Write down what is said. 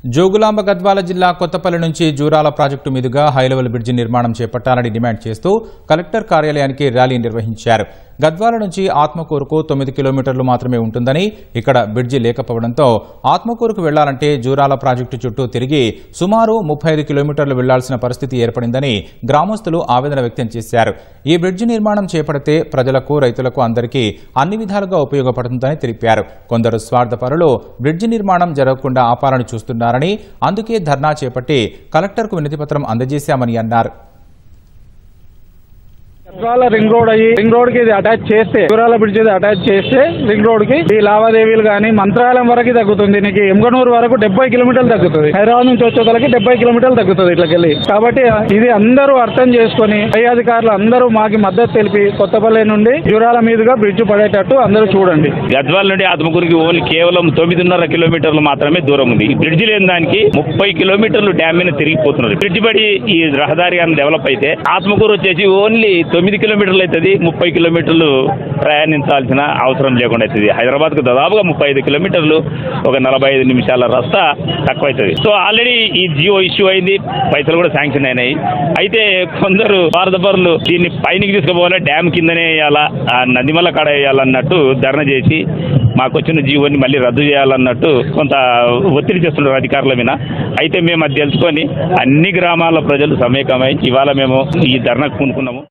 జోగులాంబ గద్వాల జిల్లా కొత్తపల్లి నుంచి జూరాల ప్రాజెక్టు మీదుగా హైలెవెల్ బ్రిడ్జి నిర్మాణం చేపట్టాలని డిమాండ్ చేస్తూ కలెక్టర్ కార్యాలయానికి ర్యాలీ నిర్వహించారు. గద్వాల నుంచి ఆత్మకూరుకు 9 కిలోమీటర్లు మాత్రమే ఉంటుందని, ఇక్కడ బ్రిడ్జి లేకపోవడంతో ఆత్మకూరుకు వెళ్లాలంటే జూరాల ప్రాజెక్టు చుట్టూ తిరిగి సుమారు 35 కిలోమీటర్లు వెళ్లాల్సిన పరిస్థితి ఏర్పడిందని గ్రామస్తులు ఆవేదన వ్యక్తం చేశారు. ఈ బ్రిడ్జి నిర్మాణం చేపడితే ప్రజలకు, రైతులకు అందరికీ అన్ని విధాలుగా ఉపయోగపడుతుందని తెలిపారు. కొందరు స్వార్థపరులు బ్రిడ్జి నిర్మాణం జరగకుండా ఆపాలని చూస్తున్నారని, అందుకే ధర్నా చేపట్టి కలెక్టర్కు వినతిపత్రం అందజేశామని అన్నారు. గద్వాల రింగ్ రోడ్ అయ్యి రింగ్ రోడ్ కి ఇది అటాచ్ చేస్తే, జూరాల బ్రిడ్జ్ అటాచ్ చేస్తే రింగ్ రోడ్ కి ఈ లావాదేవీలు గానీ మంత్రాలయం వరకు తగ్గుతుంది. నీకు ఎమ్గనూరు వరకు 70 కిలోమీటర్లు తగ్గుతుంది. హైదరాబాద్ నుంచి వచ్చేతలకి 70 కిలోమీటర్లు తగ్గుతుంది ఇట్లకెళ్ళి. కాబట్టి ఇది అందరూ అర్థం చేసుకుని పై అధికారులు అందరూ మాకు మద్దతు తెలిపి కొత్తపల్లి నుండి జూరాల మీదుగా బ్రిడ్జ్ పడేటట్టు అందరూ చూడండి. గద్వాల నుండి ఆత్మకూరుకి ఓన్లీ కేవలం 9.5 కిలోమీటర్లు మాత్రమే దూరం ఉంది. బ్రిడ్జ్ లేని దానికి 30 కిలోమీటర్లు డ్యామ్ మీద తిరిగిపోతున్నారు. బ్రిడ్జ్ పడి ఈ రహదారి అని డెవలప్ అయితే ఆత్మకూరు వచ్చేసి ఓన్లీ 9 కిలోమీటర్లు అవుతుంది. 30 కిలోమీటర్లు ప్రయాణించాల్సిన అవసరం లేకుండా అవుతుంది. హైదరాబాద్ కు దాదాపుగా 35 కిలోమీటర్లు, ఒక 45 నిమిషాల రస్తా తక్కువ అవుతుంది. సో ఆల్రెడీ ఈ జియో ఇష్యూ అయింది, పైసలు కూడా శాంక్షన్ అయినాయి. అయితే కొందరు భారతపరులు దీన్ని పైనకి తీసుకుపోవాలా, డ్యామ్ కిందనే వేయాలా, నదిమల్ల కాడ వేయాలన్నట్టు ధర్నా చేసి మాకు వచ్చిన జీవోని మళ్ళీ రద్దు చేయాలన్నట్టు కొంత ఒత్తిడి చేస్తున్నారు అధికారుల మీద. అయితే మేము అది తెలుసుకొని అన్ని గ్రామాల ప్రజలు సమైక్యమై ఇవాళ మేము ఈ ధర్నాకు పూనుకున్నాము.